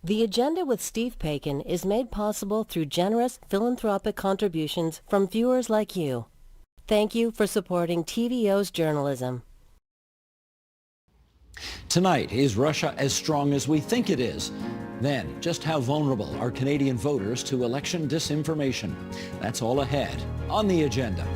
The Agenda with Steve Paikin is made possible through generous philanthropic contributions from viewers like you. Thank you for supporting TVO's journalism. Tonight, is Russia as strong as we think it is? Then, just how vulnerable are Canadian voters to election disinformation? That's all ahead on the agenda.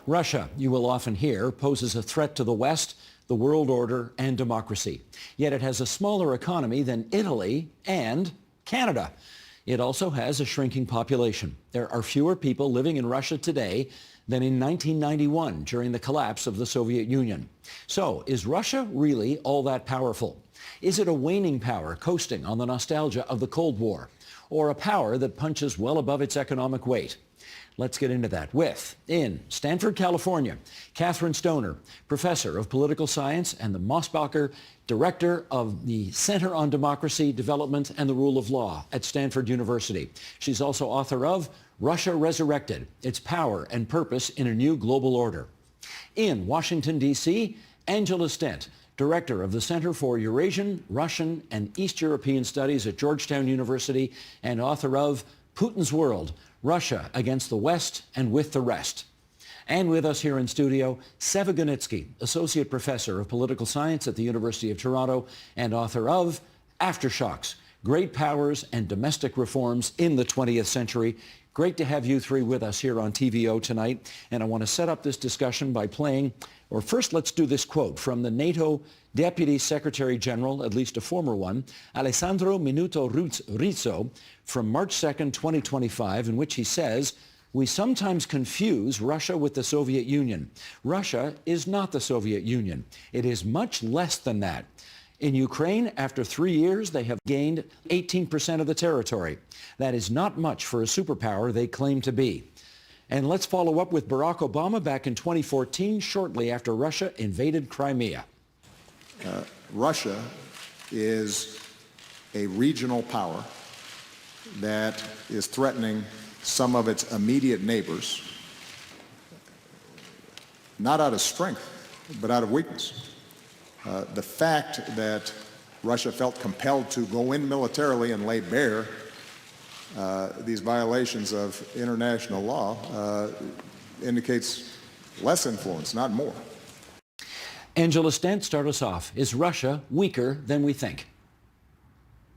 Russia, you will often hear, poses a threat to the West, the world order, and democracy. Yet it has a smaller economy than Italy and Canada. It also has a shrinking population. There are fewer people living in Russia today than in 1991 during the collapse of the Soviet Union. So, is Russia really all that powerful? Is it a waning power coasting on the nostalgia of the Cold War? Or a power that punches well above its economic weight? Let's get into that with, in Stanford, California, Catherine Stoner, professor of political science and the Mosbacher director of the Center on Democracy, Development, and the Rule of Law at Stanford University. She's also author of Russia Resurrected, Its Power and Purpose in a New Global Order. In Washington, D.C., Angela Stent, director of the Center for Eurasian, Russian, and East European Studies at Georgetown University and author of Putin's World, Russia Against the West and With the Rest. And with us here in studio, Seva Gunitsky, Associate Professor of Political Science at the University of Toronto and author of Aftershocks, Great Powers and Domestic Reforms in the 20th Century. Great to have you three with us here on TVO tonight. And I want to set up this discussion by playing, or first let's do this quote from the NATO Deputy Secretary General, at least a former one, Alessandro Minuto Rizzo, from March 2nd, 2025, in which he says, "We sometimes confuse Russia with the Soviet Union. Russia is not the Soviet Union. It is much less than that. In Ukraine, after 3 years, they have gained 18% of the territory. That is not much for a superpower they claim to be." And let's follow up with Barack Obama back in 2014, shortly after Russia invaded Crimea. Russia is a regional power that is threatening some of its immediate neighbors, not out of strength, but out of weakness. The fact that Russia felt compelled to go in militarily and lay bare these violations of international law indicates less influence, not more. Angela Stent, start us off. Is Russia weaker than we think?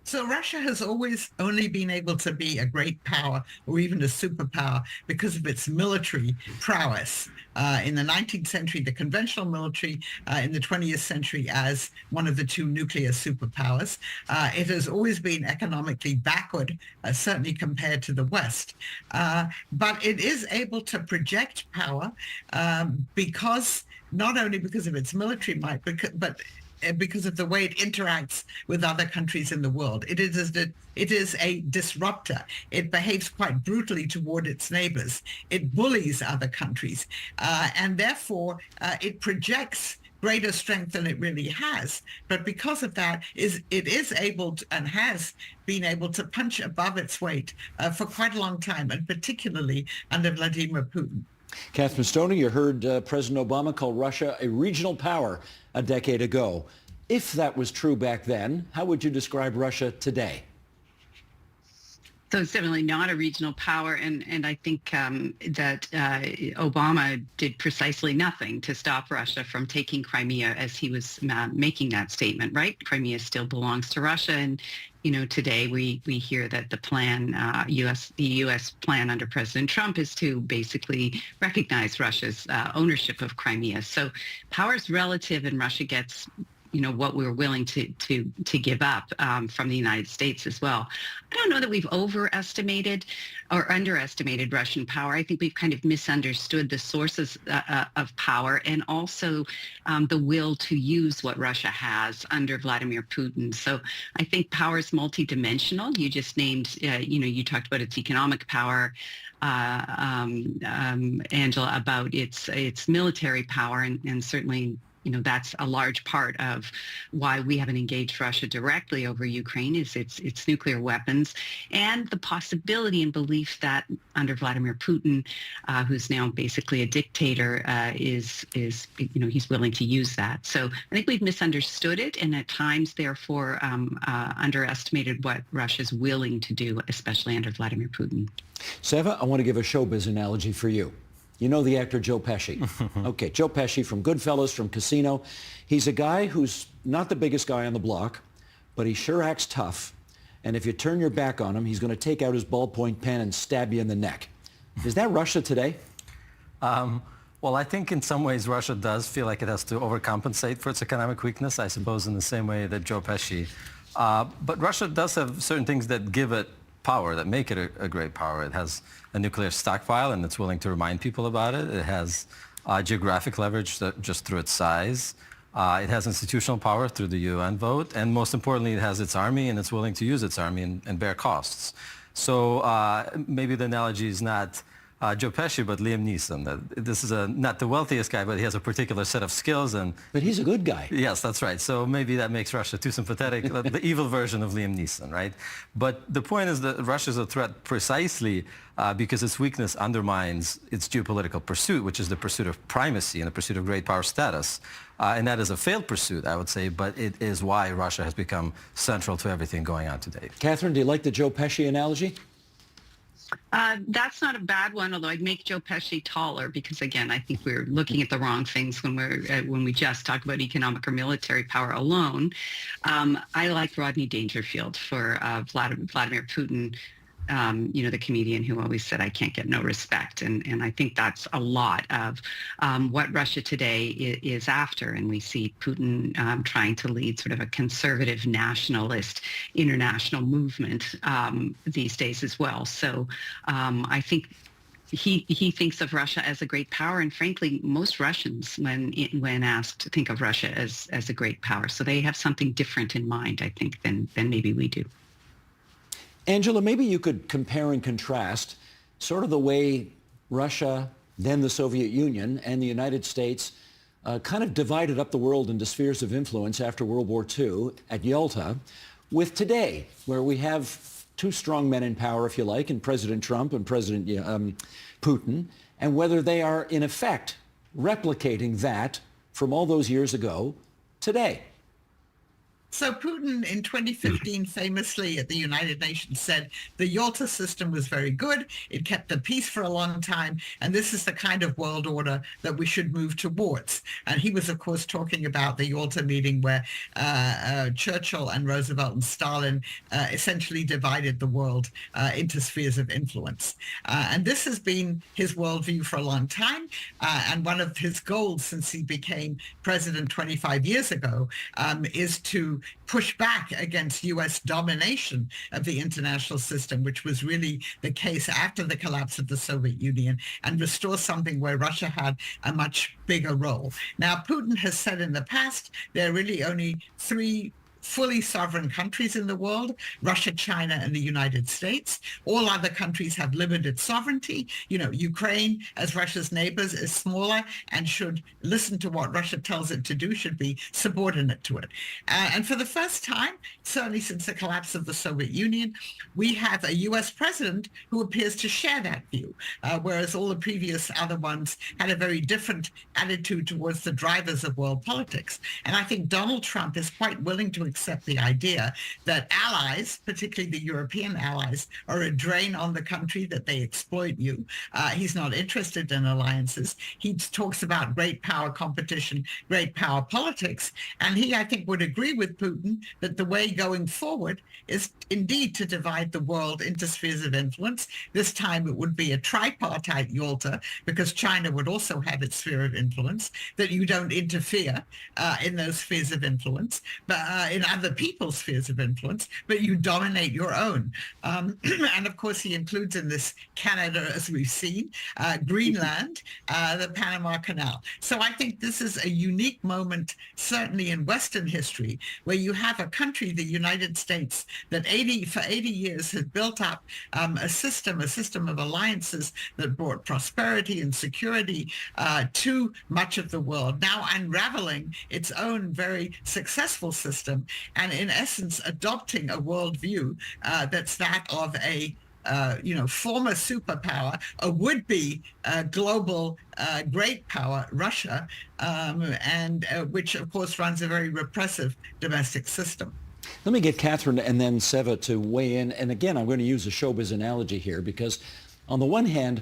So Russia has always only been able to be a great power or even a superpower because of its military prowess. In the 19th century, the conventional military, in the 20th century as one of the two nuclear superpowers. It has always been economically backward, certainly compared to the West. But it is able to project power because not only because of its military might, but because of the way it interacts with other countries in the world. It is a disruptor. It behaves quite brutally toward its neighbors. It bullies other countries. And therefore, it projects greater strength than it really has. But because of that, it is able to, and has been able to punch above its weight for quite a long time, and particularly under Vladimir Putin. Catherine Stoner, you heard President Obama call Russia a regional power a decade ago. If that was true back then, how would you describe Russia today? So it's definitely not a regional power, and I think that Obama did precisely nothing to stop Russia from taking Crimea as he was making that statement, right? Crimea still belongs to Russia, and today we hear that the plan, the U.S. plan under President Trump is to basically recognize Russia's ownership of Crimea. So power is relative, and Russia gets what we're willing to give up from the United States as well. I don't know that we've overestimated or underestimated Russian power. I think we've kind of misunderstood the sources of power and also the will to use what Russia has under Vladimir Putin. So I think power is multidimensional. You just named, you talked about its economic power, Angela, about its military power, and certainly that's a large part of why we haven't engaged Russia directly over Ukraine is its nuclear weapons and the possibility and belief that under Vladimir Putin, who's now basically a dictator, is he's willing to use that. So I think we've misunderstood it and at times, therefore, underestimated what Russia's willing to do, especially under Vladimir Putin. Seva, I want to give a showbiz analogy for you. You know the actor Joe Pesci. Okay, Joe Pesci from Goodfellas, from Casino. He's a guy who's not the biggest guy on the block, but he sure acts tough. And if you turn your back on him, he's going to take out his ballpoint pen and stab you in the neck. Is that Russia today? Well, I think in some ways Russia does feel like it has to overcompensate for its economic weakness, I suppose in the same way that Joe Pesci. But Russia does have certain things that give it power, that make it a great power. It has a nuclear stockpile and it's willing to remind people about it. It has geographic leverage just through its size. It has institutional power through the UN vote. And most importantly, it has its army and it's willing to use its army and bear costs. So maybe the analogy is not Joe Pesci, but Liam Neeson. This is not the wealthiest guy, but he has a particular set of skills. But he's a good guy. Yes, that's right. So maybe that makes Russia too sympathetic, the evil version of Liam Neeson, right? But the point is that Russia is a threat precisely because its weakness undermines its geopolitical pursuit, which is the pursuit of primacy and the pursuit of great power status. And that is a failed pursuit, I would say, but it is why Russia has become central to everything going on today. Catherine, do you like the Joe Pesci analogy? That's not a bad one, although I'd make Joe Pesci taller because, again, I think we're looking at the wrong things when we just talk about economic or military power alone. I like Rodney Dangerfield for Vladimir Putin. The comedian who always said, I can't get no respect. And I think that's a lot of what Russia today is after. And we see Putin trying to lead sort of a conservative nationalist international movement these days as well. So I think he thinks of Russia as a great power. And frankly, most Russians, when asked, think of Russia as a great power. So they have something different in mind, I think, than maybe we do. Angela, maybe you could compare and contrast sort of the way Russia, then the Soviet Union, and the United States kind of divided up the world into spheres of influence after World War II at Yalta, with today, where we have two strong men in power, if you like, in President Trump and President Putin, and whether they are, in effect, replicating that from all those years ago today. So Putin in 2015 famously at the United Nations said the Yalta system was very good. It kept the peace for a long time. And this is the kind of world order that we should move towards. And he was, of course, talking about the Yalta meeting where Churchill and Roosevelt and Stalin essentially divided the world into spheres of influence. And this has been his worldview for a long time. And one of his goals since he became president 25 years ago is to push back against U.S. domination of the international system, which was really the case after the collapse of the Soviet Union, and restore something where Russia had a much bigger role. Now, Putin has said in the past there are really only three fully sovereign countries in the world: Russia, China, and the United States. All other countries have limited sovereignty. Ukraine, as Russia's neighbors, is smaller and should listen to what Russia tells it to do, should be subordinate to it. And for the first time, certainly since the collapse of the Soviet Union, we have a U.S. president who appears to share that view, whereas all the previous other ones had a very different attitude towards the drivers of world politics. And I think Donald Trump is quite willing to accept the idea that allies, particularly the European allies, are a drain on the country, that they exploit you. He's not interested in alliances. He talks about great power competition, great power politics. And he, I think, would agree with Putin that the way going forward is indeed to divide the world into spheres of influence. This time it would be a tripartite Yalta, because China would also have its sphere of influence, that you don't interfere in those spheres of influence. But in in other people's spheres of influence, but you dominate your own. And of course, he includes in this Canada, as we've seen, Greenland, the Panama Canal. So I think this is a unique moment, certainly in Western history, where you have a country, the United States, that for 80 years has built up a system of alliances that brought prosperity and security to much of the world, now unraveling its own very successful system and in essence adopting a worldview that's that of a former superpower, a would-be global great power, Russia, and which of course runs a very repressive domestic system. Let me get Catherine and then Seva to weigh in. And again, I'm going to use a showbiz analogy here because on the one hand,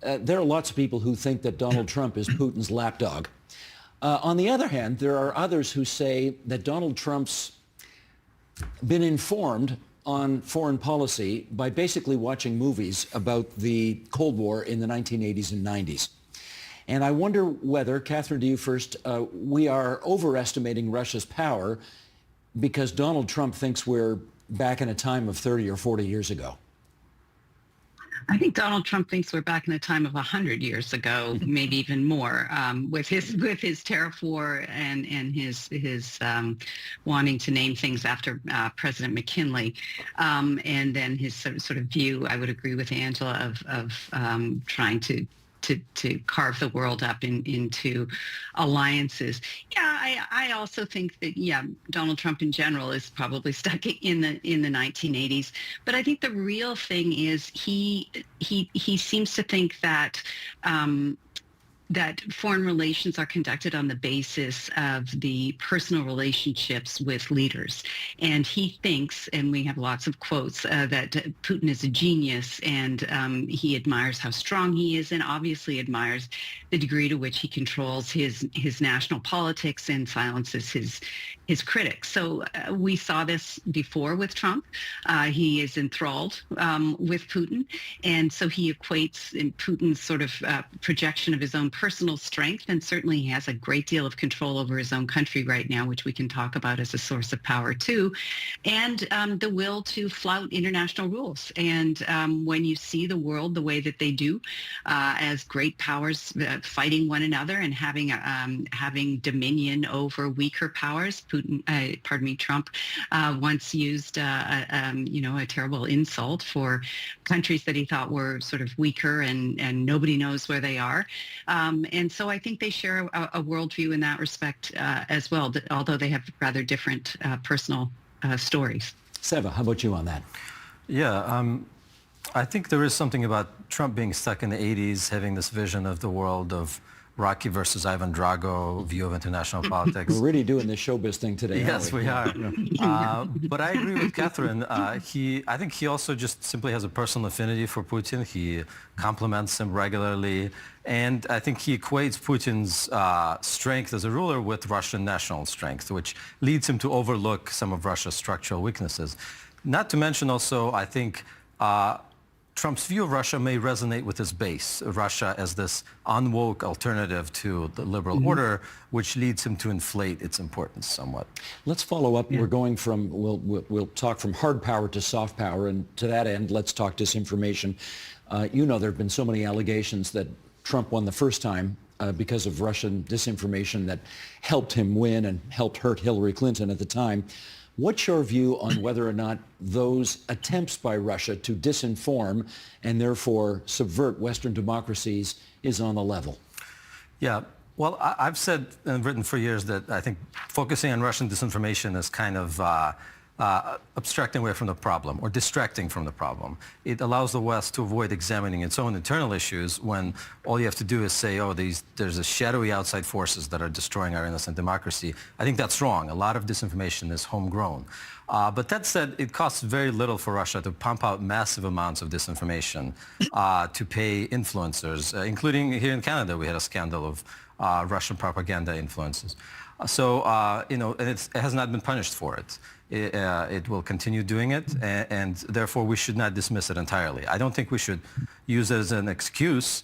there are lots of people who think that Donald Trump is Putin's lapdog. On the other hand, there are others who say that Donald Trump's been informed on foreign policy by basically watching movies about the Cold War in the 1980s and 90s. And I wonder whether, Catherine, to you first, we are overestimating Russia's power because Donald Trump thinks we're back in a time of 30 or 40 years ago. I think Donald Trump thinks we're back in a time of 100 years ago, maybe even more, with his tariff war and his wanting to name things after President McKinley, and then his sort of view. I would agree with Angela of trying to carve the world up into alliances. Yeah, I also think that, Donald Trump in general is probably stuck in the 1980s. But I think the real thing is he seems to think that that foreign relations are conducted on the basis of the personal relationships with leaders. And he thinks, and we have lots of quotes, that Putin is a genius, and he admires how strong he is and obviously admires the degree to which he controls his national politics and silences his critics. So we saw this before with Trump. He is enthralled with Putin. And so he equates in Putin's sort of projection of his own personal strength, and certainly he has a great deal of control over his own country right now, which we can talk about as a source of power too, and the will to flout international rules. And when you see the world the way that they do, as great powers fighting one another and having dominion over weaker powers, Trump once used a terrible insult for countries that he thought were sort of weaker and nobody knows where they are. And so I think they share a worldview in that respect as well, although they have rather different personal stories. Seva, how about you on that? Yeah, I think there is something about Trump being stuck in the 80s, having this vision of the world of Rocky versus Ivan Drago view of international politics. We're really doing this showbiz thing today, Yes, aren't we? we are. But I agree with Catherine. I think he also just simply has a personal affinity for Putin. He compliments him regularly. And I think he equates Putin's strength as a ruler with Russian national strength, which leads him to overlook some of Russia's structural weaknesses. Not to mention also, I think, Trump's view of Russia may resonate with his base, Russia as this unwoke alternative to the liberal order, which leads him to inflate its importance somewhat. Let's follow up. Yeah. We're going from, we'll talk from hard power to soft power, and to that end, let's talk disinformation. There have been so many allegations that Trump won the first time because of Russian disinformation that helped him win and helped hurt Hillary Clinton at the time. What's your view on whether or not those attempts by Russia to disinform and therefore subvert Western democracies is on the level? Yeah, well, I've said and written for years that I think focusing on Russian disinformation is kind of abstracting away from the problem or distracting from the problem. It allows the West to avoid examining its own internal issues when all you have to do is say, there's a shadowy outside forces that are destroying our innocent democracy. I think that's wrong. A lot of disinformation is homegrown. But that said, it costs very little for Russia to pump out massive amounts of disinformation to pay influencers, including here in Canada, we had a scandal of Russian propaganda influences. And it has not been punished for it. It will continue doing it, and therefore we should not dismiss it entirely. I don't think we should use it as an excuse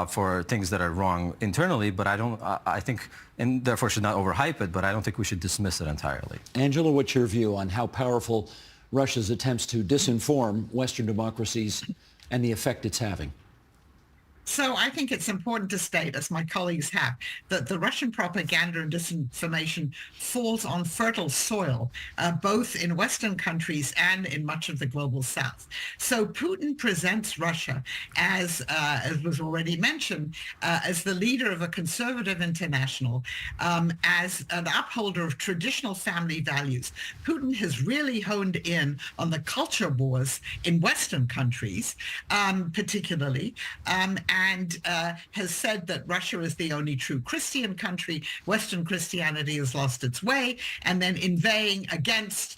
for things that are wrong internally, but I think, and therefore should not overhype it, but I don't think we should dismiss it entirely. Angela, what's your view on how powerful Russia's attempts to disinform Western democracies and the effect it's having? So I think it's important to state, as my colleagues have, that the Russian propaganda and disinformation falls on fertile soil, both in Western countries and in much of the global South. So Putin presents Russia as was already mentioned, as the leader of a conservative international, as an upholder of traditional family values. Putin has really honed in on the culture wars in Western countries, particularly, and has said that Russia is the only true Christian country. Western Christianity has lost its way, and then inveighing against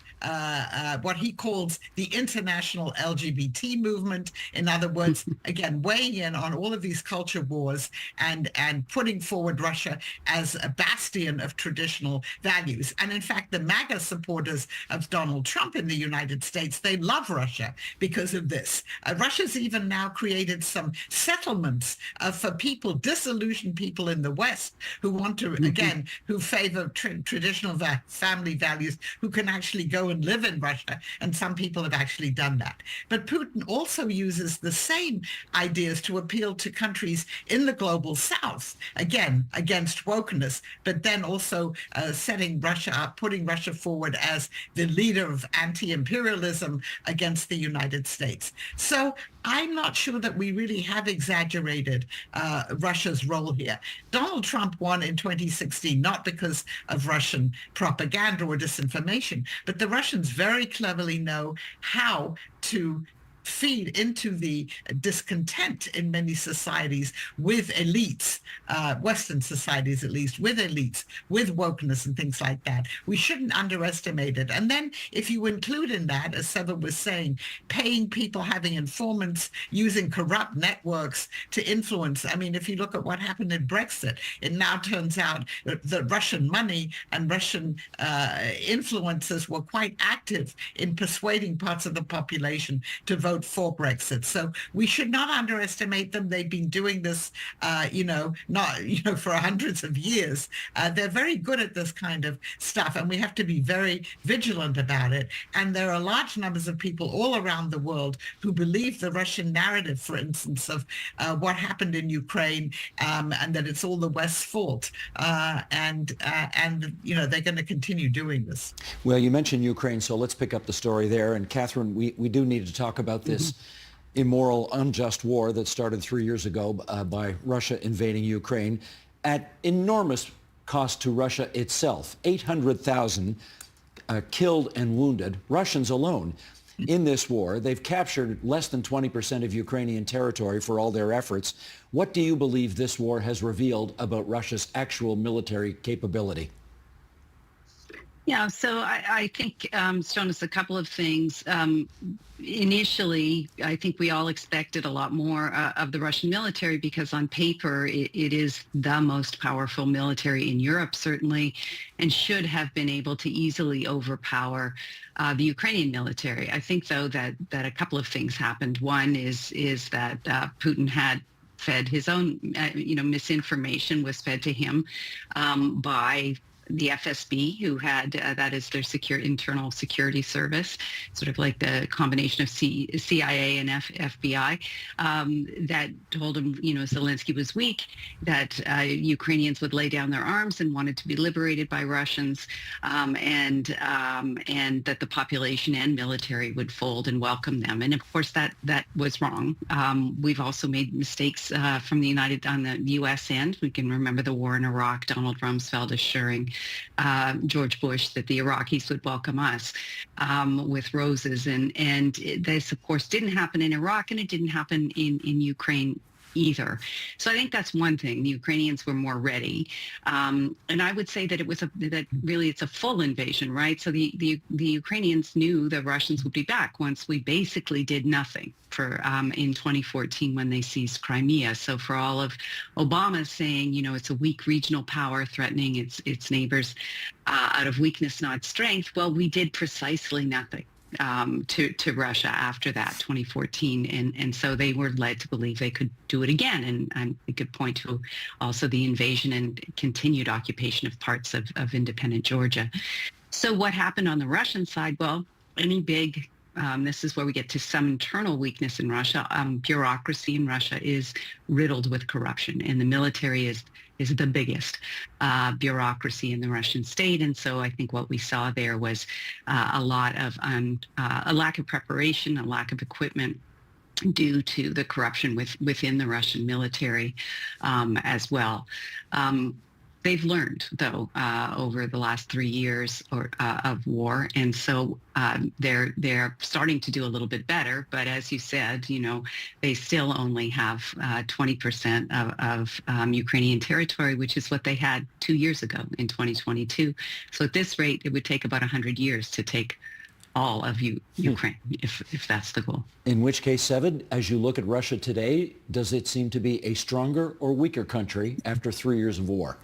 what he calls the international LGBT movement. In other words, again, weighing in on all of these culture wars and putting forward Russia as a bastion of traditional values. And in fact, the MAGA supporters of Donald Trump in the United States, they love Russia because of this. Russia's even now created some settlements for people, disillusioned people in the West who want to, again, who favor traditional family values, who can actually go and live in Russia, and some people have actually done that. But Putin also uses the same ideas to appeal to countries in the global South, again, against wokeness, but then also setting Russia up, putting Russia forward as the leader of anti-imperialism against the United States. So I'm not sure that we really have exaggerated Russia's role here. Donald Trump won in 2016, not because of Russian propaganda or disinformation, but the Russians very cleverly know how to feed into the discontent in many societies with elites, Western societies at least, with elites, with wokeness and things like that. We shouldn't underestimate it. And then if you include in that, as Seva was saying, paying people, having informants, using corrupt networks to influence. I mean, if you look at what happened in Brexit, it now turns out that Russian money and Russian influencers were quite active in persuading parts of the population to vote for Brexit. So we should not underestimate them. They've been doing this, for hundreds of years. They're very good at this kind of stuff, and we have to be very vigilant about it. And there are large numbers of people all around the world who believe the Russian narrative, for instance, of what happened in Ukraine, and that it's all the West's fault. And they're going to continue doing this. Well, you mentioned Ukraine, so let's pick up the story there. And Catherine, we do need to talk about this immoral, unjust war that started 3 years ago by Russia invading Ukraine at enormous cost to Russia itself. 800,000 killed and wounded, Russians alone. In this war, they've captured less than 20% of Ukrainian territory for all their efforts. What do you believe this war has revealed about Russia's actual military capability? Yeah, so I think it's shown us a couple of things. Initially, I think we all expected a lot more of the Russian military because on paper, it is the most powerful military in Europe, certainly, and should have been able to easily overpower the Ukrainian military. I think, though, that a couple of things happened. One is that Putin had fed his own, misinformation was fed to him by the FSB, who had, that is their internal security service, sort of like the combination of CIA and FBI, that told him, Zelensky was weak, that Ukrainians would lay down their arms and wanted to be liberated by Russians, and that the population and military would fold and welcome them. And of course, that was wrong. We've also made mistakes on the U.S. end. We can remember the war in Iraq, Donald Rumsfeld assuring George Bush that the Iraqis would welcome us with roses. And this, of course, didn't happen in Iraq, and it didn't happen in Ukraine either. So I think that's one thing. The Ukrainians were more ready. And I would say that it's a full invasion, right? So the Ukrainians knew the Russians would be back once we basically did nothing in 2014 when they seized Crimea. So for all of Obama saying, it's a weak regional power threatening its neighbors out of weakness, not strength, well, we did precisely nothing. to Russia after that, 2014, and so they were led to believe they could do it again. And we could point to also the invasion and continued occupation of parts of independent Georgia. So what happened on the Russian side? Well, any big this is where we get to some internal weakness in Russia. Bureaucracy in Russia is riddled with corruption, and the military is the biggest bureaucracy in the Russian state. And so I think what we saw there was a lot of a lack of preparation, a lack of equipment due to the corruption within the Russian military as well. They've learned, though, over the last 3 years of war, and so they're starting to do a little bit better. But as you said, they still only have 20% of Ukrainian territory, which is what they had 2 years ago in 2022. So at this rate, it would take about 100 years to take all of Ukraine, if that's the goal. In which case, Seven, as you look at Russia today, does it seem to be a stronger or weaker country after 3 years of war?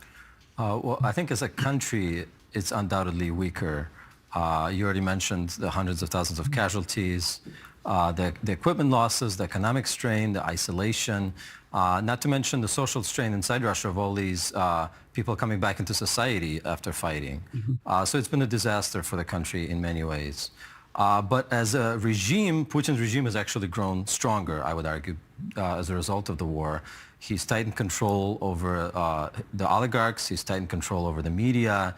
Well, I think as a country, it's undoubtedly weaker. You already mentioned the hundreds of thousands of casualties, the equipment losses, the economic strain, the isolation, not to mention the social strain inside Russia of all these people coming back into society after fighting. So it's been a disaster for the country in many ways. But as a regime, Putin's regime has actually grown stronger, I would argue, as a result of the war. He's tightened control over the oligarchs. He's tightened control over the media.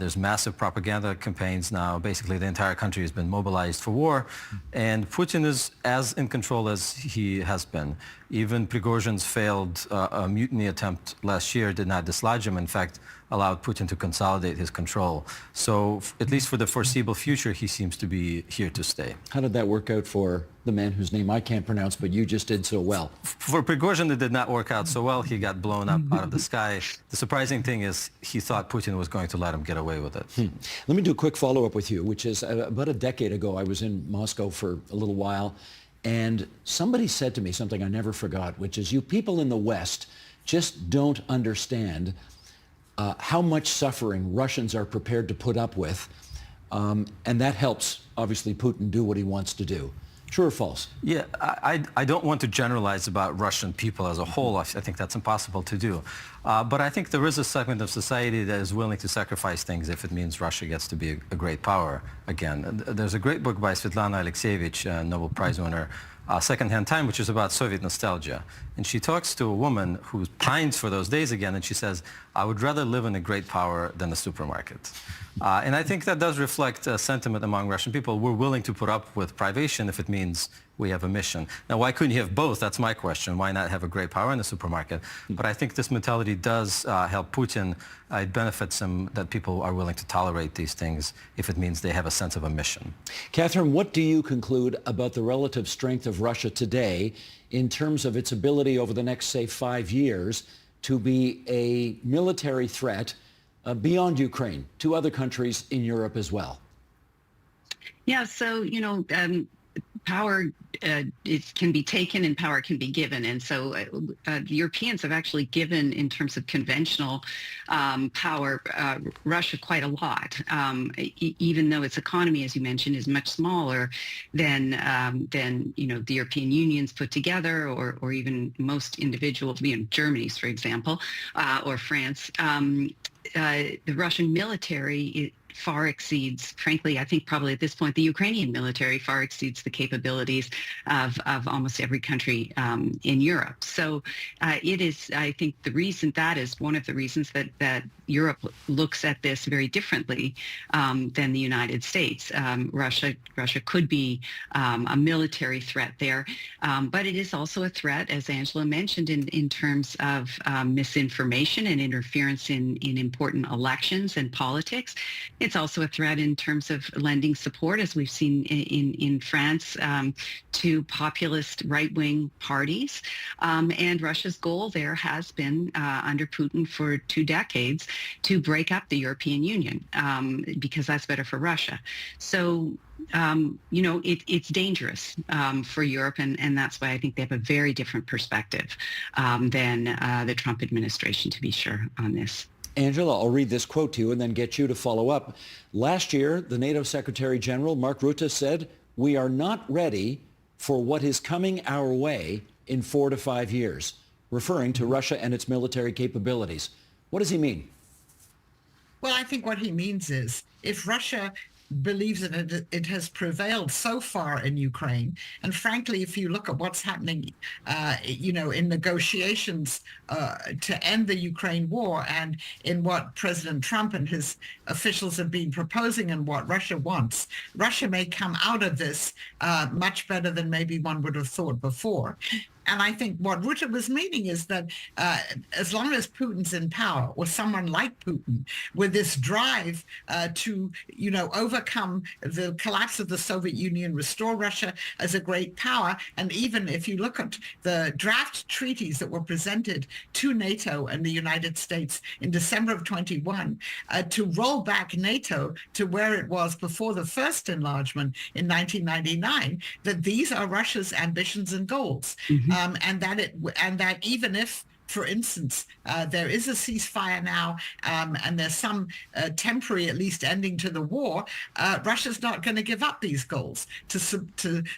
There's massive propaganda campaigns now. Basically, the entire country has been mobilized for war. And Putin is as in control as he has been. Even Prigozhin's failed mutiny attempt last year did not dislodge him. In fact, allowed Putin to consolidate his control. So at least for the foreseeable future, he seems to be here to stay. How did that work out for the man whose name I can't pronounce, but you just did so well? For Prigozhin, it did not work out so well. He got blown up out of the sky. The surprising thing is he thought Putin was going to let him get away with it. Let me do a quick follow-up with you, which is about a decade ago, I was in Moscow for a little while, and somebody said to me something I never forgot, which is you people in the West just don't understand how much suffering Russians are prepared to put up with, and that helps, obviously, Putin do what he wants to do. True or false? Yeah, I don't want to generalize about Russian people as a whole. I think that's impossible to do. But I think there is a segment of society that is willing to sacrifice things if it means Russia gets to be a great power again. There's a great book by Svetlana Alexievich, Nobel Prize winner, Secondhand Time, which is about Soviet nostalgia. And she talks to a woman who pines for those days again, and she says, I would rather live in a great power than a supermarket. And I think that does reflect a sentiment among Russian people. We're willing to put up with privation if it means we have a mission. Now, why couldn't you have both? That's my question. Why not have a great power and a supermarket? But I think this mentality does help Putin. It benefits him that people are willing to tolerate these things if it means they have a sense of a mission. Catherine, what do you conclude about the relative strength of Russia today in terms of its ability over the next, say, 5 years to be a military threat beyond Ukraine to other countries in Europe as well? Yeah, so, power it can be taken and power can be given. And so the Europeans have actually given, in terms of conventional power, Russia quite a lot, even though its economy, as you mentioned, is much smaller than the European Union's put together, or even most individual, Germany's, for example, or France. The Russian military far exceeds, frankly, I think probably at this point, the Ukrainian military far exceeds the capabilities of almost every country in Europe. So it is, I think, that is one of the reasons that Europe looks at this very differently than the United States. Russia could be a military threat there, but it is also a threat, as Angela mentioned, in terms of misinformation and interference in important elections and politics. It's also a threat in terms of lending support, as we've seen in France, to populist right-wing parties. And Russia's goal there has been, under Putin for 2 decades, to break up the European Union, because that's better for Russia. So, it's dangerous for Europe, and that's why I think they have a very different perspective than the Trump administration, to be sure, on this. Angela, I'll read this quote to you and then get you to follow up. Last year, the NATO Secretary General, Mark Rutte, said, "We are not ready for what is coming our way in 4 to 5 years," referring to Russia and its military capabilities. What does he mean? Well, I think what he means is if Russia believes that it has prevailed so far in Ukraine, and frankly, if you look at what's happening, in negotiations to end the Ukraine war and in what President Trump and his officials have been proposing and what Russia wants, Russia may come out of this much better than maybe one would have thought before. And I think what Rutte was meaning is that as long as Putin's in power, or someone like Putin, with this drive to, overcome the collapse of the Soviet Union, restore Russia as a great power, and even if you look at the draft treaties that were presented to NATO and the United States in December of 21, to roll back NATO to where it was before the first enlargement in 1999, that these are Russia's ambitions and goals. And that even if, for instance, there is a ceasefire now, and there's some temporary, at least, ending to the war, Russia's not going to give up these goals to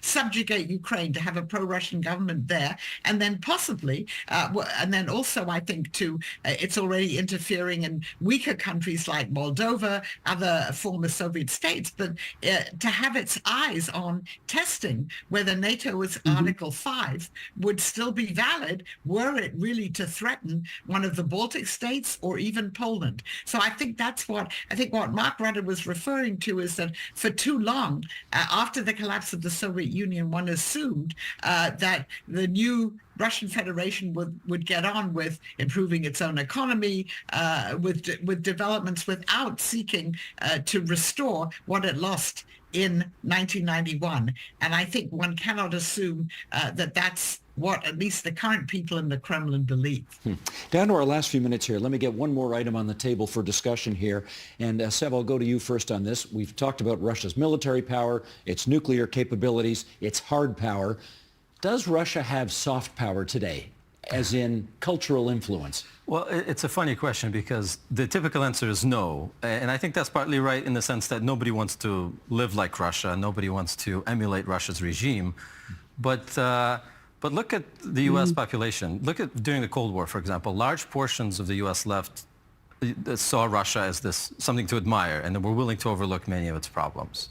subjugate Ukraine, to have a pro-Russian government there, and then possibly, and then also, I think, it's already interfering in weaker countries like Moldova, other former Soviet states, but to have its eyes on testing whether NATO's Article 5 would still be valid were it really to threaten one of the Baltic states or even Poland. So I think what Mark Rutte was referring to is that for too long, after the collapse of the Soviet Union, one assumed that the new Russian Federation would get on with improving its own economy, with developments without seeking to restore what it lost in 1991. And I think one cannot assume that that's what at least the current people in the Kremlin believe. Down to our last few minutes here. Let me get one more item on the table for discussion here. And Seb, I'll go to you first on this. We've talked about Russia's military power, its nuclear capabilities, its hard power. Does Russia have soft power today, as in cultural influence? Well, it's a funny question because the typical answer is no. And I think that's partly right in the sense that nobody wants to live like Russia. Nobody wants to emulate Russia's regime. But look at the U.S. population. Look at during the Cold War, for example. Large portions of the U.S. left saw Russia as something to admire, and were willing to overlook many of its problems.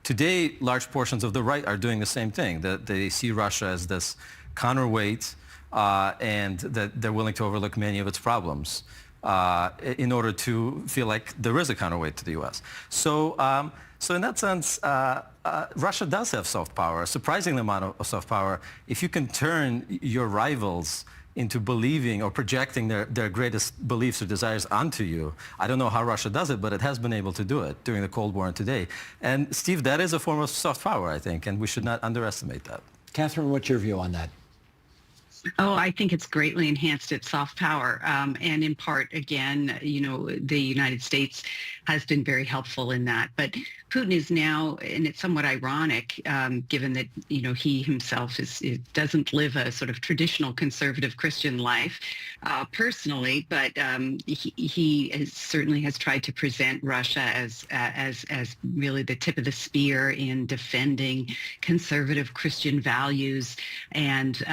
Today, large portions of the right are doing the same thing. That they see Russia as this counterweight, and that they're willing to overlook many of its problems in order to feel like there is a counterweight to the U.S. So in that sense, Russia does have soft power, a surprising amount of soft power. If you can turn your rivals into believing or projecting their greatest beliefs or desires onto you. I don't know how Russia does it, but it has been able to do it during the Cold War and today. And Steve, that is a form of soft power, I think, and we should not underestimate that. Catherine, what's your view on that? Oh, I think it's greatly enhanced its soft power. And in part, again, the United States has been very helpful in that. But Putin is now, and it's somewhat ironic, given that, he himself doesn't live a sort of traditional conservative Christian life personally, but he certainly has tried to present Russia as really the tip of the spear in defending conservative Christian values, and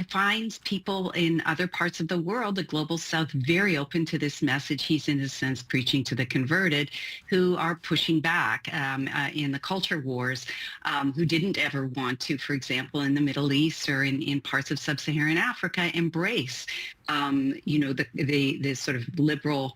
finds people in other parts of the world, the global south, very open to this message. He's in a sense preaching to the converted who are pushing back in the culture wars, who didn't ever want to, for example, in the Middle East or in parts of sub-Saharan Africa, embrace the sort of liberal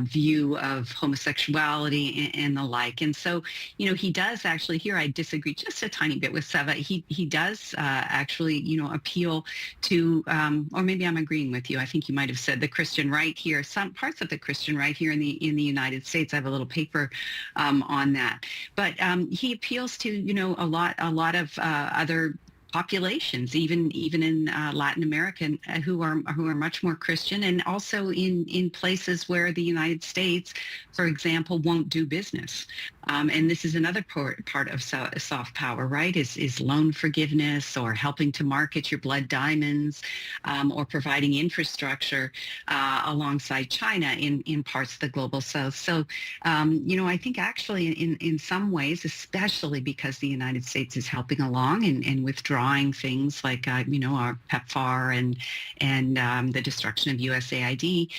view of homosexuality and the like. And so, he does actually, here I disagree just a tiny bit with Seva. He does actually, appeal to, or maybe I'm agreeing with you. I think you might have said the Christian right here, some parts of the Christian right here in the United States. I have a little paper on that. But he appeals to, a lot of other populations, even in Latin America, who are much more Christian, and also in places where the United States, for example, won't do business. And this is another part of soft power, right? Is loan forgiveness, or helping to market your blood diamonds, or providing infrastructure alongside China in parts of the global South. So, I think actually in some ways, especially because the United States is helping along and withdrawing things like, our PEPFAR and the destruction of USAID,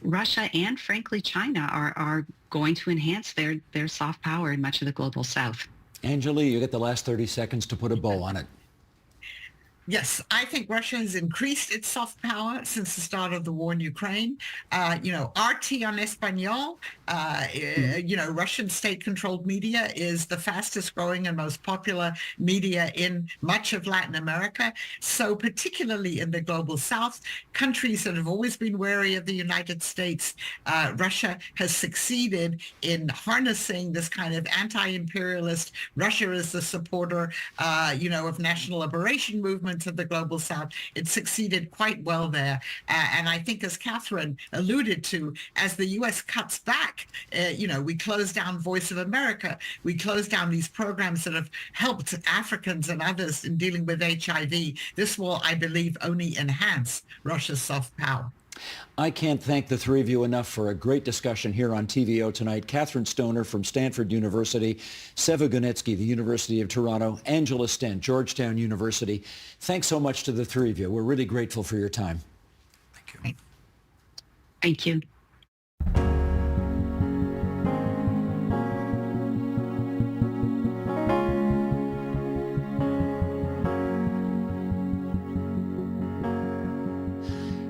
Russia and frankly China are going to enhance their soft power in much of the global South. Angela, you get the last 30 seconds to put a bow on it. Yes, I think Russia has increased its soft power since the start of the war in Ukraine. RT on Espanol, Russian state-controlled media is the fastest growing and most popular media in much of Latin America. So particularly in the global South, countries that have always been wary of the United States, Russia has succeeded in harnessing this kind of anti-imperialist, Russia is the supporter, of national liberation movements of the global South. It succeeded quite well there. And I think, as Catherine alluded to, as the U.S. cuts back, we close down Voice of America. We close down these programs that have helped Africans and others in dealing with HIV. This will, I believe, only enhance Russia's soft power. I can't thank the three of you enough for a great discussion here on TVO tonight. Catherine Stoner from Stanford University, Seva Gunetsky, the University of Toronto, Angela Stent, Georgetown University. Thanks so much to the three of you. We're really grateful for your time. Thank you. Thank you.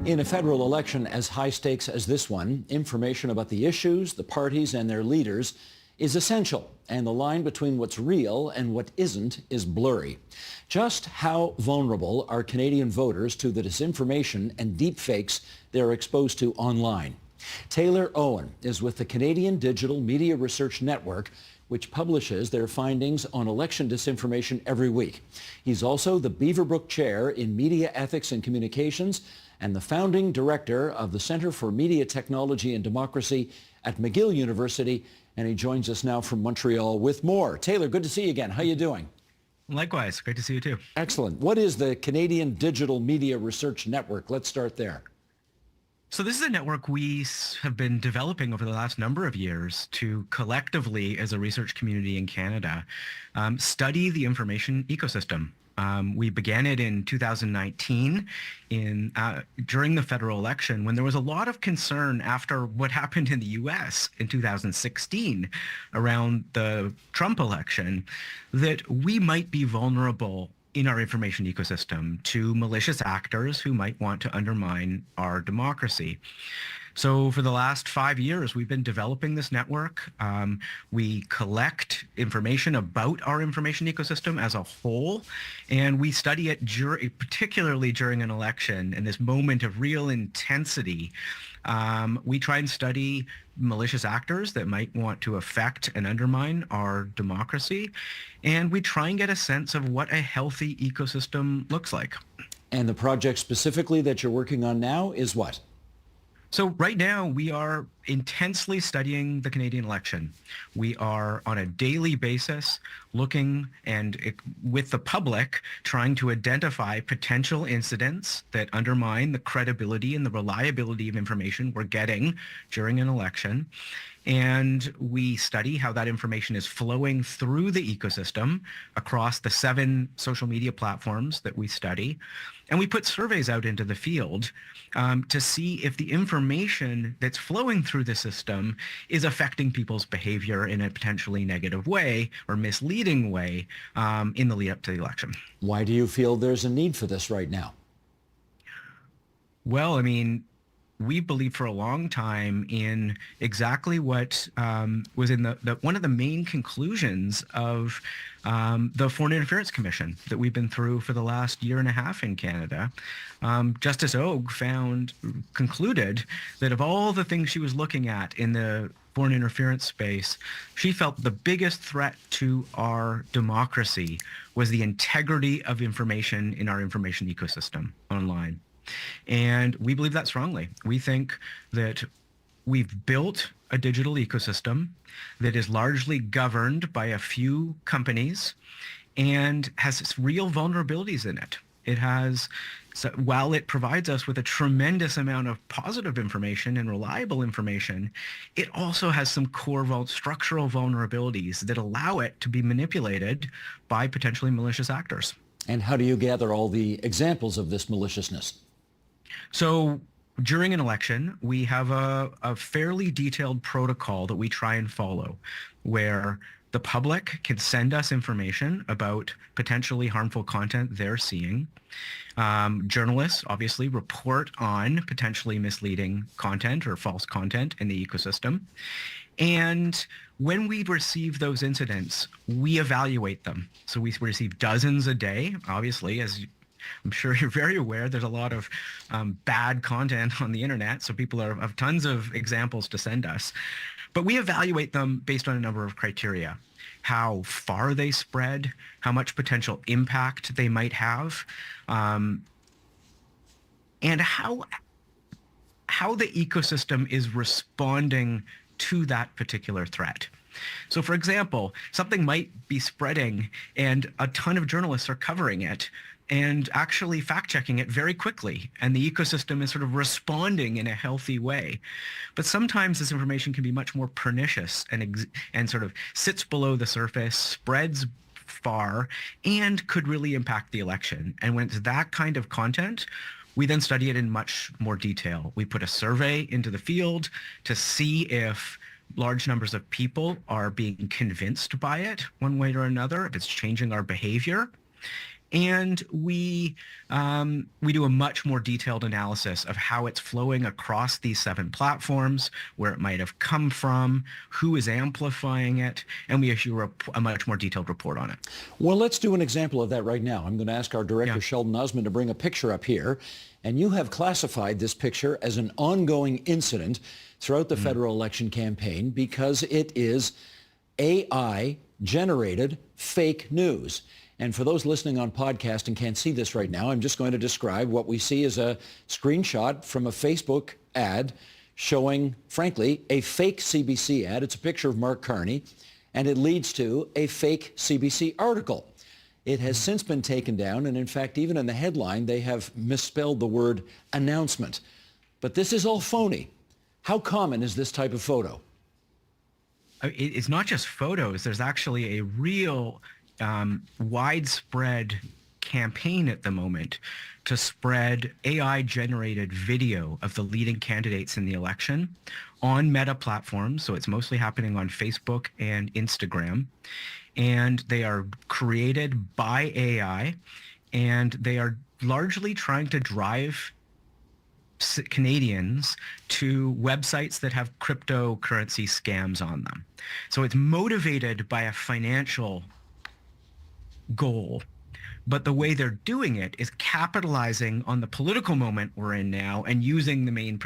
In a federal election as high stakes as this one, information about the issues, the parties, and their leaders is essential, and the line between what's real and what isn't is blurry. Just how vulnerable are Canadian voters to the disinformation and deepfakes they're exposed to online? Taylor Owen is with the Canadian Digital Media Research Network, which publishes their findings on election disinformation every week. He's also the Beaverbrook Chair in Media Ethics and Communications and the founding director of the Center for Media Technology and Democracy at McGill University, and he joins us now from Montreal with more. Taylor, good to see you again. How are you doing? Likewise. Great to see you too. Excellent. What is the Canadian Digital Media Research Network? Let's start there. So this is a network we have been developing over the last number of years to collectively, as a research community in Canada, study the information ecosystem. We began it in 2019 during the federal election, when there was a lot of concern after what happened in the U.S. in 2016 around the Trump election that we might be vulnerable in our information ecosystem to malicious actors who might want to undermine our democracy. So for the last 5 years, we've been developing this network. We collect information about our information ecosystem as a whole, and we study it particularly during an election and this moment of real intensity. We try and study malicious actors that might want to affect and undermine our democracy, and we try and get a sense of what a healthy ecosystem looks like. And the project specifically that you're working on now is what? So right now, we are intensely studying the Canadian election. We are on a daily basis looking with the public, trying to identify potential incidents that undermine the credibility and the reliability of information we're getting during an election. And we study how that information is flowing through the ecosystem across the 7 social media platforms that we study. And we put surveys out into the field to see if the information that's flowing through the system is affecting people's behavior in a potentially negative way or misleading way in the lead up to the election. Why do you feel there's a need for this right now? Well, I mean, we believed for a long time in exactly what was in one of the main conclusions of the Foreign Interference Commission that we've been through for the last year and a half in Canada. Justice Ogue concluded that of all the things she was looking at in the foreign interference space, she felt the biggest threat to our democracy was the integrity of information in our information ecosystem online. And we believe that strongly. We think that we've built a digital ecosystem that is largely governed by a few companies and has real vulnerabilities in it. It has, so while it provides us with a tremendous amount of positive information and reliable information, it also has some core structural vulnerabilities that allow it to be manipulated by potentially malicious actors. And how do you gather all the examples of this maliciousness? So during an election, we have a fairly detailed protocol that we try and follow, where the public can send us information about potentially harmful content they're seeing. Journalists obviously report on potentially misleading content or false content in the ecosystem. And when we receive those incidents, we evaluate them. So we receive dozens a day. Obviously, as I'm sure you're very aware, there's a lot of bad content on the internet. So people have tons of examples to send us. But we evaluate them based on a number of criteria: how far they spread, how much potential impact they might have, and how the ecosystem is responding to that particular threat. So for example, something might be spreading and a ton of journalists are covering it and actually fact-checking it very quickly, and the ecosystem is sort of responding in a healthy way. But sometimes this information can be much more pernicious and sort of sits below the surface, spreads far, and could really impact the election. And when it's that kind of content, we then study it in much more detail. We put a survey into the field to see if large numbers of people are being convinced by it one way or another, if it's changing our behavior. And we do a much more detailed analysis of how it's flowing across these 7 platforms, where it might have come from, who is amplifying it, and we issue a much more detailed report on it. Well, let's do an example of that right now. I'm going to ask our director, Sheldon Osman, to bring a picture up here. And you have classified this picture as an ongoing incident throughout the federal election campaign because it is AI-generated fake news. And for those listening on podcast and can't see this right now, I'm just going to describe what we see as a screenshot from a Facebook ad showing, frankly, a fake CBC ad. It's a picture of Mark Carney, and it leads to a fake CBC article. It has since been taken down, and in fact, even in the headline, they have misspelled the word announcement. But this is all phony. How common is this type of photo? It's not just photos. There's actually a real widespread campaign at the moment to spread AI-generated video of the leading candidates in the election on Meta platforms. So it's mostly happening on Facebook and Instagram. And they are created by AI, and they are largely trying to drive Canadians to websites that have cryptocurrency scams on them. So it's motivated by a financial goal, but the way they're doing it is capitalizing on the political moment we're in now and using the main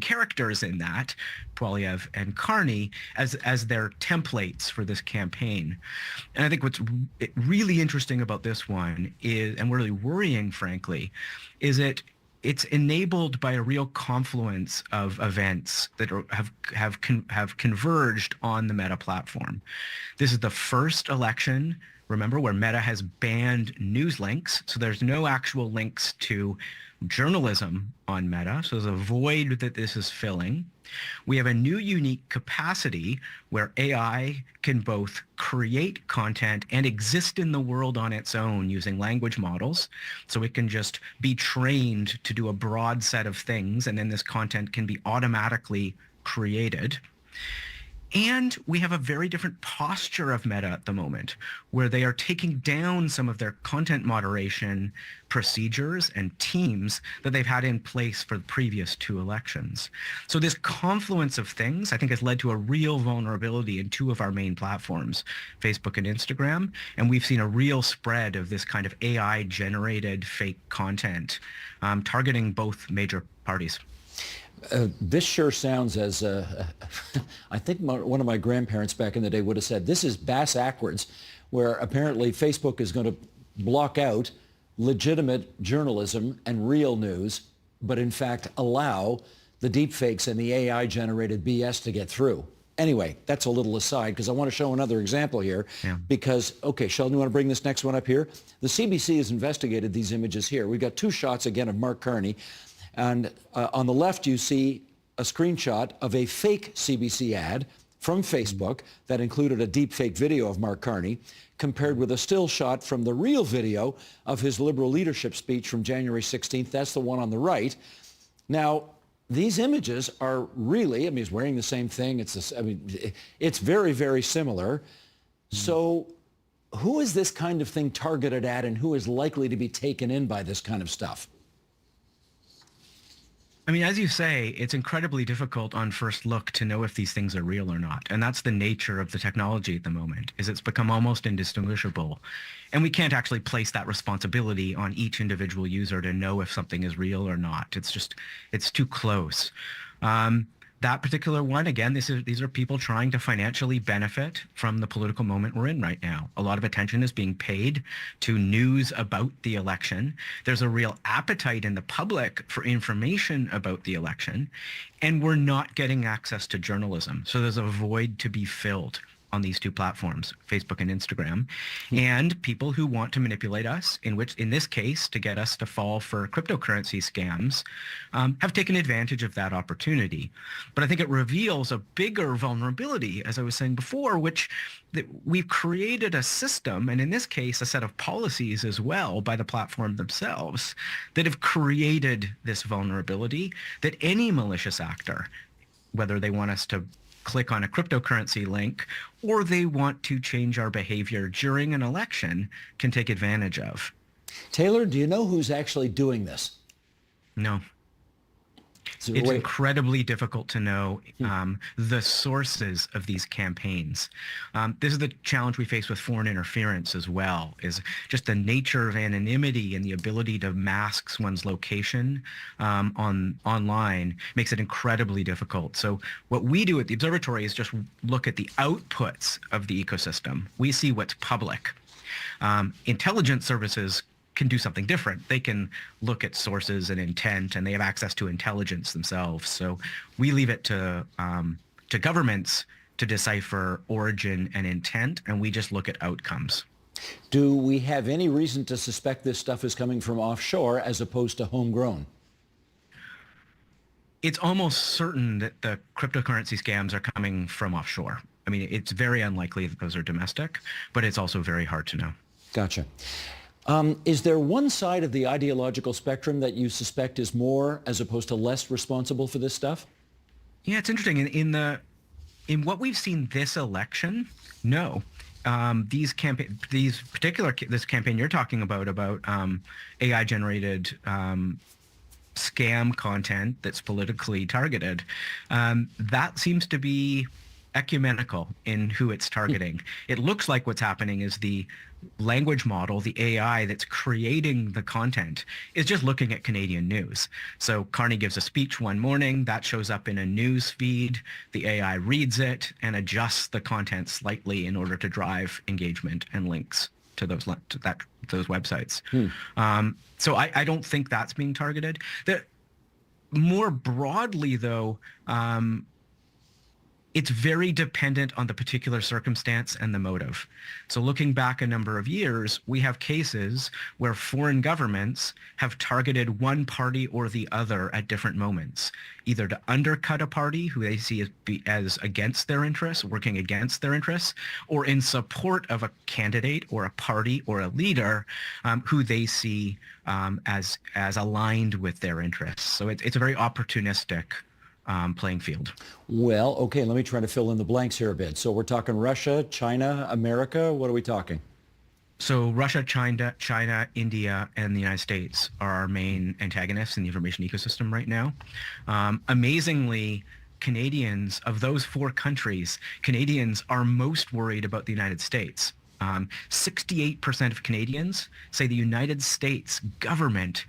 characters in that, Poilievre and Carney, as their templates for this campaign. And I think what's really interesting about this one is, and really worrying, frankly, is it's enabled by a real confluence of events that have converged on the Meta platform. This is the first election, remember, where Meta has banned news links. So there's no actual links to journalism on Meta. So there's a void that this is filling. We have a new unique capacity where AI can both create content and exist in the world on its own using language models. So it can just be trained to do a broad set of things, and then this content can be automatically created. And we have a very different posture of Meta at the moment, where they are taking down some of their content moderation procedures and teams that they've had in place for the previous 2 elections. So this confluence of things, I think, has led to a real vulnerability in 2 of our main platforms, Facebook and Instagram. And we've seen a real spread of this kind of AI-generated fake content targeting both major parties. This sure sounds as, I think one of my grandparents back in the day would have said, this is bass-ackwards, where apparently Facebook is going to block out legitimate journalism and real news, but in fact allow the deepfakes and the AI-generated BS to get through. Anyway, that's a little aside because I want to show another example here. Yeah. Because, okay, Sheldon, you want to bring this next one up here? The CBC has investigated these images here. We've got two shots, again, of Mark Carney. And on the left, you see a screenshot of a fake CBC ad from Facebook that included a deepfake video of Mark Carney, compared with a still shot from the real video of his Liberal leadership speech from January 16th. That's the one on the right. Now, these images are really, I mean, he's wearing the same thing. It's very, very similar. So who is this kind of thing targeted at, and who is likely to be taken in by this kind of stuff? I mean, as you say, it's incredibly difficult on first look to know if these things are real or not. And that's the nature of the technology at the moment, is it's become almost indistinguishable. And we can't actually place that responsibility on each individual user to know if something is real or not. It's too close. That particular one, again, these are people trying to financially benefit from the political moment we're in right now. A lot of attention is being paid to news about the election. There's a real appetite in the public for information about the election, and we're not getting access to journalism. So there's a void to be filled on these two platforms, Facebook and Instagram, and people who want to manipulate us, in this case, to get us to fall for cryptocurrency scams, have taken advantage of that opportunity. But I think it reveals a bigger vulnerability, as I was saying before, which that we've created a system, and in this case, a set of policies as well by the platform themselves, that have created this vulnerability that any malicious actor, whether they want us to click on a cryptocurrency link or they want to change our behavior during an election, can take advantage of. Taylor, do you know who's actually doing this? No. It's incredibly difficult to know the sources of these campaigns. This is the challenge we face with foreign interference as well, is just the nature of anonymity and the ability to mask one's location online makes it incredibly difficult. So what we do at the observatory is just look at the outputs of the ecosystem. We see what's public. Intelligence services can do something different. They can look at sources and intent, and they have access to intelligence themselves. So we leave it to governments to decipher origin and intent, and we just look at outcomes. Do we have any reason to suspect this stuff is coming from offshore as opposed to homegrown? It's almost certain that the cryptocurrency scams are coming from offshore. I mean, it's very unlikely that those are domestic, but it's also very hard to know. Gotcha. Is there one side of the ideological spectrum that you suspect is more as opposed to less responsible for this stuff? Yeah, it's interesting. In what we've seen this election, no. This campaign you're talking about AI-generated scam content that's politically targeted, that seems to be ecumenical in who it's targeting. It looks like what's happening is the language model, the AI that's creating the content, is just looking at Canadian news. So Carney gives a speech one morning, that shows up in a news feed, the AI reads it and adjusts the content slightly in order to drive engagement and links to those websites. So I don't think that's being targeted. More broadly, though, it's very dependent on the particular circumstance and the motive. So looking back a number of years, we have cases where foreign governments have targeted one party or the other at different moments, either to undercut a party who they see as against their interests, working against their interests, or in support of a candidate or a party or a leader who they see as aligned with their interests. So it's a very opportunistic playing field. Well, okay, let me try to fill in the blanks here a bit. So we're talking Russia, China, America. What are we talking? So Russia, China, India, and the United States are our main antagonists in the information ecosystem right now. Amazingly, Canadians, of those four countries, Canadians are most worried about the United States. 68% of Canadians say the United States government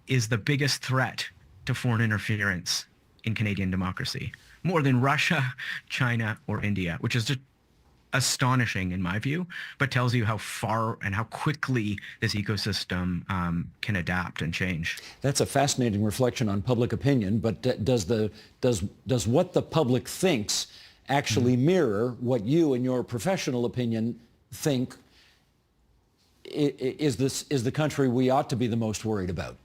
is the biggest threat to foreign interference in Canadian democracy, more than Russia, China, or India, which is just astonishing in my view, but tells you how far and how quickly this ecosystem can adapt and change. That's a fascinating reflection on public opinion, but does what the public thinks actually mirror what you, in your professional opinion, think is the country we ought to be the most worried about?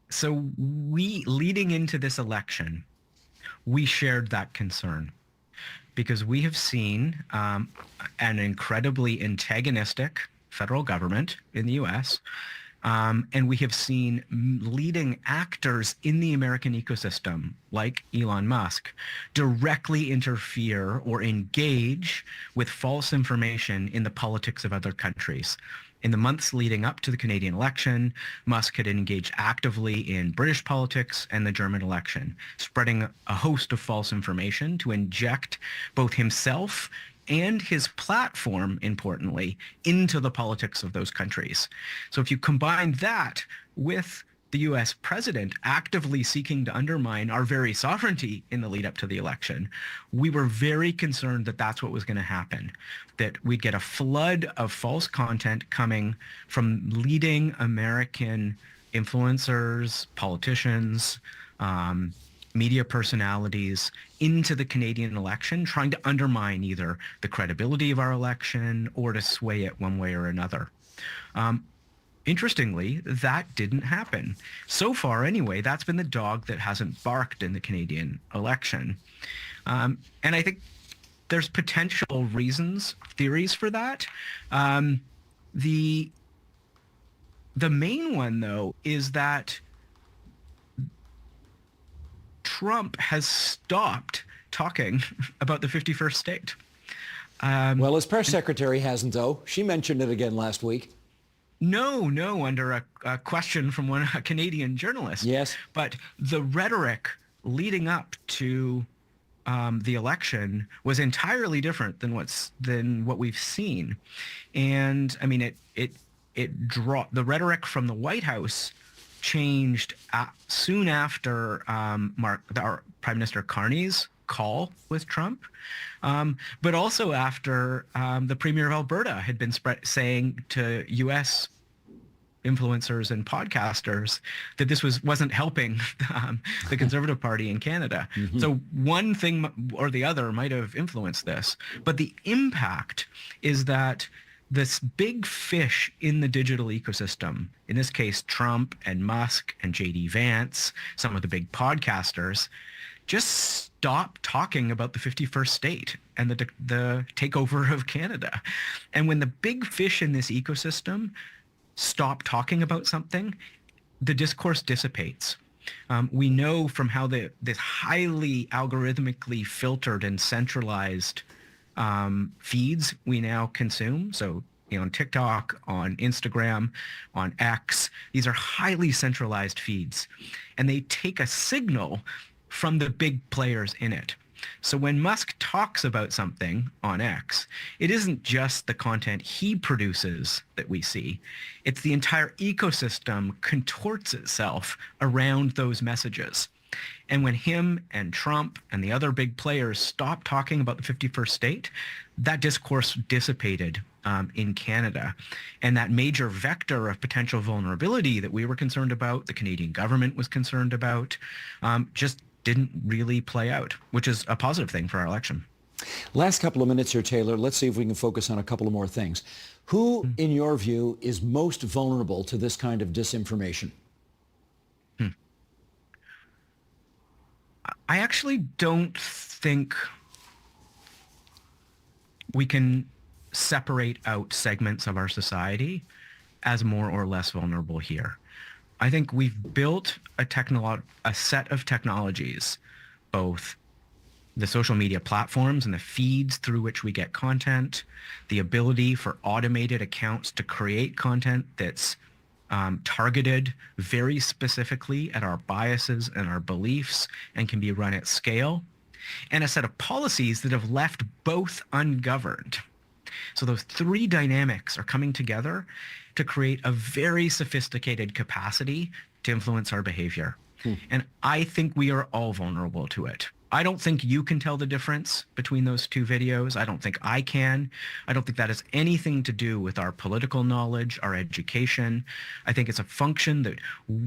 So leading into this election, we shared that concern, because we have seen an incredibly antagonistic federal government in the U.S., and we have seen leading actors in the American ecosystem, like Elon Musk, directly interfere or engage with false information in the politics of other countries. In the months leading up to the Canadian election, Musk had engaged actively in British politics and the German election, spreading a host of false information to inject both himself and his platform, importantly, into the politics of those countries. So if you combine that with the U.S. president actively seeking to undermine our very sovereignty in the lead up to the election, we were very concerned that that's what was going to happen, that we'd get a flood of false content coming from leading American influencers, politicians, media personalities into the Canadian election, trying to undermine either the credibility of our election or to sway it one way or another. Interestingly, that didn't happen. So far, anyway, that's been the dog that hasn't barked in the Canadian election. And I think there's potential reasons, theories for that. The main one, though, is that Trump has stopped talking about the 51st state. Well, his press secretary hasn't, though. She mentioned it again last week. No, under a question from a Canadian journalist. Yes. But the rhetoric leading up to the election was entirely different than what we've seen. And I mean, the rhetoric from the White House changed soon after our Prime Minister Carney's call with Trump, but also after the Premier of Alberta had been saying to U.S. influencers and podcasters that this wasn't helping the Conservative Party in Canada. Mm-hmm. So one thing or the other might have influenced this, but the impact is that this big fish in the digital ecosystem, in this case, Trump and Musk and J.D. Vance, some of the big podcasters, just stop talking about the 51st state and the takeover of Canada. And when the big fish in this ecosystem stop talking about something, the discourse dissipates. We know from how this highly algorithmically filtered and centralized feeds we now consume. So, on TikTok, on Instagram, on X, these are highly centralized feeds, and they take a signal from the big players in it. So when Musk talks about something on X, it isn't just the content he produces that we see. It's the entire ecosystem contorts itself around those messages. And when him and Trump and the other big players stopped talking about the 51st state, that discourse dissipated in Canada. And that major vector of potential vulnerability that we were concerned about, the Canadian government was concerned about, just didn't really play out, which is a positive thing for our election. Last couple of minutes here, Taylor. Let's see if we can focus on a couple of more things. Who, in your view, is most vulnerable to this kind of disinformation? I actually don't think we can separate out segments of our society as more or less vulnerable here. I think we've built a set of technologies, both the social media platforms and the feeds through which we get content, the ability for automated accounts to create content that's targeted very specifically at our biases and our beliefs and can be run at scale, and a set of policies that have left both ungoverned. So those three dynamics are coming together to create a very sophisticated capacity to influence our behavior. And I think we are all vulnerable to it. I don't think you can tell the difference between those two videos. I don't think I can. I don't think that has anything to do with our political knowledge, our education. I think it's a function that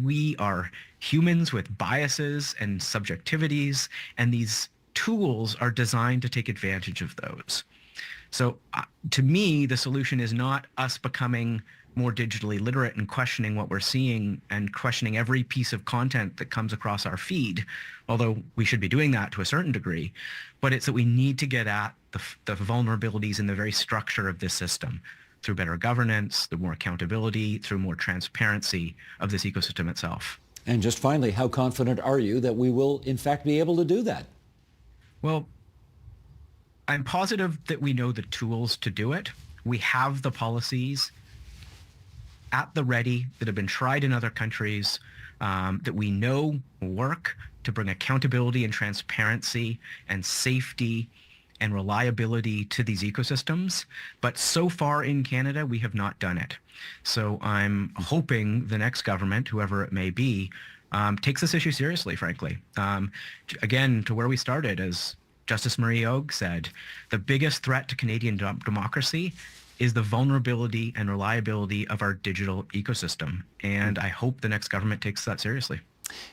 we are humans with biases and subjectivities, and these tools are designed to take advantage of those. So to me, the solution is not us becoming more digitally literate and questioning what we're seeing and questioning every piece of content that comes across our feed, although we should be doing that to a certain degree, but it's that we need to get at the vulnerabilities in the very structure of this system through better governance, through more accountability, through more transparency of this ecosystem itself. And just finally, how confident are you that we will, in fact, be able to do that? Well, I'm positive that we know the tools to do it. We have the policies at the ready that have been tried in other countries that we know work to bring accountability and transparency and safety and reliability to these ecosystems. But so far in Canada, we have not done it. So I'm hoping the next government, whoever it may be, takes this issue seriously, frankly. Again, to where we started, as Justice Marie-Augue said, the biggest threat to Canadian democracy is the vulnerability and reliability of our digital ecosystem. And I hope the next government takes that seriously.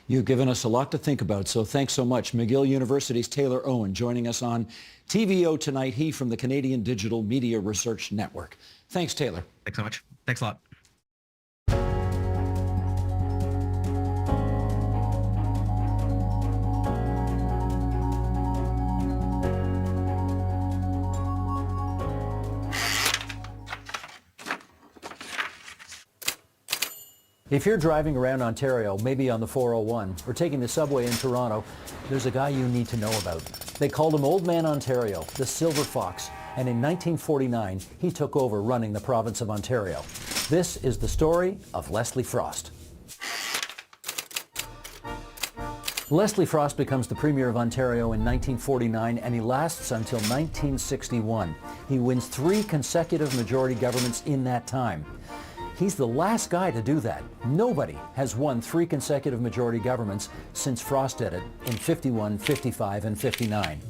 You've given us a lot to think about, so thanks so much. McGill University's Taylor Owen joining us on TVO Tonight, he from the Canadian Digital Media Research Network. Thanks, Taylor. Thanks so much. Thanks a lot. If you're driving around Ontario, maybe on the 401, or taking the subway in Toronto, there's a guy you need to know about. They called him Old Man Ontario, the Silver Fox, and in 1949, he took over running the province of Ontario. This is the story of Leslie Frost. Leslie Frost becomes the Premier of Ontario in 1949, and he lasts until 1961. He wins 3 consecutive majority governments in that time. He's the last guy to do that. Nobody has won 3 consecutive majority governments since Frost did it in 51, 55, and 59.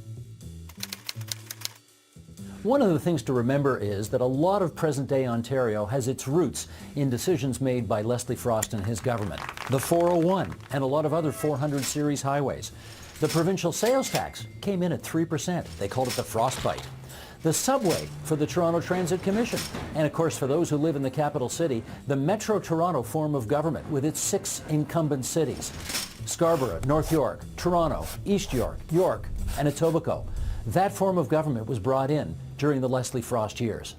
One of the things to remember is that a lot of present-day Ontario has its roots in decisions made by Leslie Frost and his government. The 401 and a lot of other 400 series highways. The provincial sales tax came in at 3%. They called it the frostbite. The subway for the Toronto Transit Commission. And of course, for those who live in the capital city, the Metro Toronto form of government with its 6 incumbent cities. Scarborough, North York, Toronto, East York, York, and Etobicoke. That form of government was brought in during the Leslie Frost years.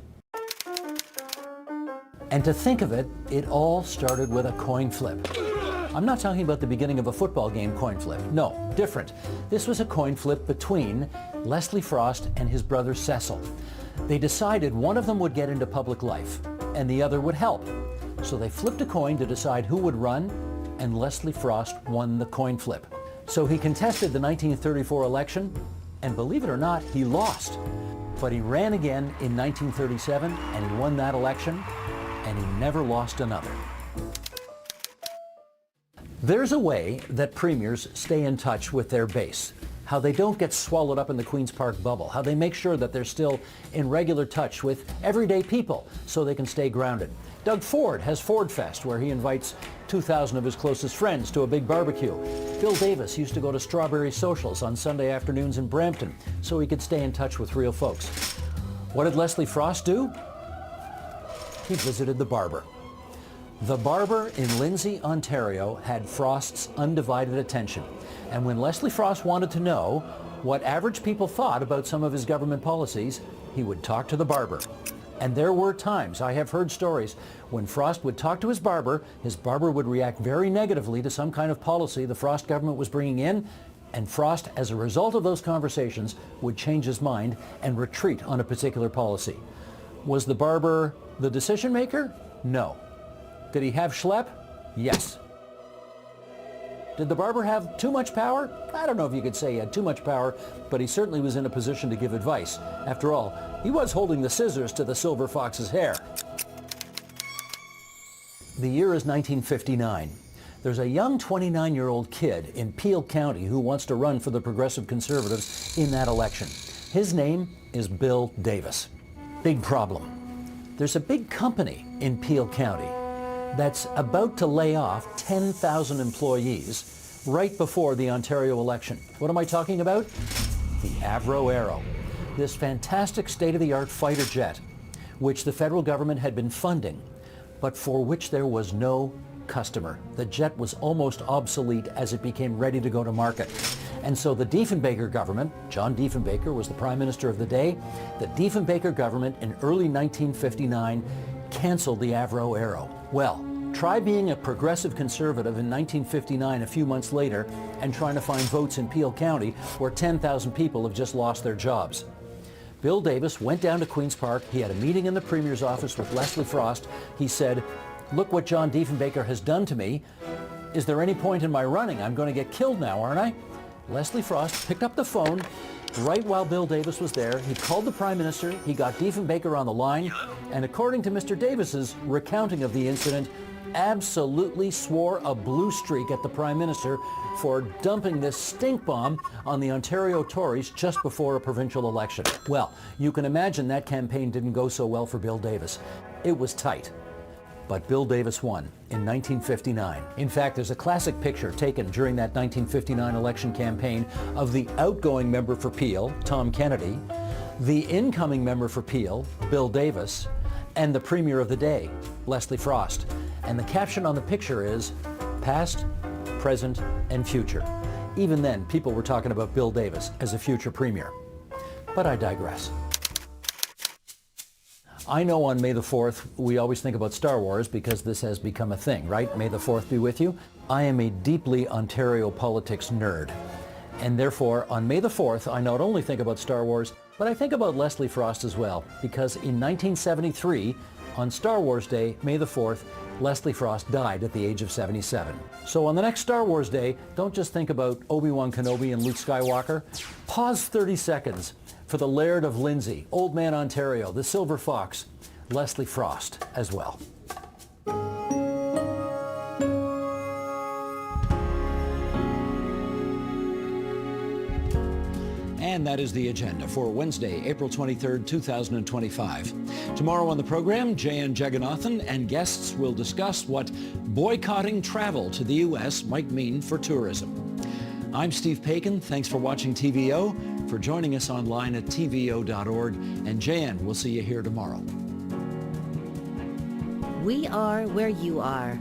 And to think of it, it all started with a coin flip. I'm not talking about the beginning of a football game coin flip. No, different. This was a coin flip between Leslie Frost and his brother Cecil. They decided one of them would get into public life and the other would help. So they flipped a coin to decide who would run, and Leslie Frost won the coin flip. So he contested the 1934 election, and believe it or not, he lost. But he ran again in 1937 and he won that election, and he never lost another. There's a way that premiers stay in touch with their base, how they don't get swallowed up in the Queen's Park bubble, how they make sure that they're still in regular touch with everyday people so they can stay grounded. Doug Ford has Ford Fest, where he invites 2,000 of his closest friends to a big barbecue. Bill Davis used to go to Strawberry Socials on Sunday afternoons in Brampton so he could stay in touch with real folks. What did Leslie Frost do? He visited the barber. The barber in Lindsay, Ontario had Frost's undivided attention. And when Leslie Frost wanted to know what average people thought about some of his government policies, he would talk to the barber. And there were times, I have heard stories, when Frost would talk to his barber would react very negatively to some kind of policy the Frost government was bringing in, and Frost, as a result of those conversations, would change his mind and retreat on a particular policy. Was the barber the decision maker? No. Did he have schlep? Yes. Did the barber have too much power? I don't know if you could say he had too much power, but he certainly was in a position to give advice. After all, he was holding the scissors to the Silver Fox's hair. The year is 1959. There's a young 29-year-old kid in Peel County who wants to run for the Progressive Conservatives in that election. His name is Bill Davis. Big problem. There's a big company in Peel County that's about to lay off 10,000 employees right before the Ontario election. What am I talking about? The Avro Arrow, this fantastic state-of-the-art fighter jet, which the federal government had been funding, but for which there was no customer. The jet was almost obsolete as it became ready to go to market. And so the Diefenbaker government, John Diefenbaker was the prime minister of the day, the Diefenbaker government in early 1959 canceled the Avro Arrow. Well, try being a progressive conservative in 1959 a few months later and trying to find votes in Peel County where 10,000 people have just lost their jobs. Bill Davis went down to Queen's Park. He had a meeting in the Premier's office with Leslie Frost. He said, "Look what John Diefenbaker has done to me. Is there any point in my running? I'm going to get killed now, aren't I?" Leslie Frost picked up the phone right while Bill Davis was there. He called the Prime Minister. He got Diefenbaker on the line. And according to Mr. Davis's recounting of the incident, absolutely swore a blue streak at the Prime Minister for dumping this stink bomb on the Ontario Tories just before a provincial election. Well, you can imagine that campaign didn't go so well for Bill Davis. It was tight. But Bill Davis won in 1959. In fact, there's a classic picture taken during that 1959 election campaign of the outgoing member for Peel, Tom Kennedy, the incoming member for Peel, Bill Davis, and the Premier of the day, Leslie Frost. And the caption on the picture is, "Past, present, and future." Even then, people were talking about Bill Davis as a future Premier. But I digress. I know on May the 4th, we always think about Star Wars because this has become a thing, right? May the 4th be with you. I am a deeply Ontario politics nerd. And therefore, on May the 4th, I not only think about Star Wars, but I think about Leslie Frost as well. Because in 1973, on Star Wars Day, May the 4th, Leslie Frost died at the age of 77. So on the next Star Wars Day, don't just think about Obi-Wan Kenobi and Luke Skywalker. Pause 30 seconds for the Laird of Lindsay, Old Man Ontario, the Silver Fox, Leslie Frost as well. And that is the agenda for Wednesday, April 23rd, 2025. Tomorrow on the program, J.N. Jagannathan and guests will discuss what boycotting travel to the U.S. might mean for tourism. I'm Steve Paikin. Thanks for watching TVO, for joining us online at tvo.org. And J.N., we'll see you here tomorrow. We are where you are.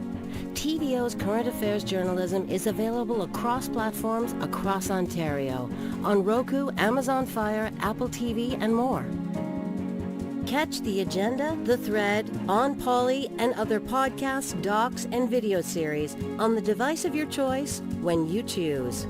TVO's current affairs journalism is available across platforms across Ontario, on Roku, Amazon Fire, Apple TV, and more. Catch The Agenda, The Thread, On Poly, and other podcasts, docs, and video series on the device of your choice when you choose.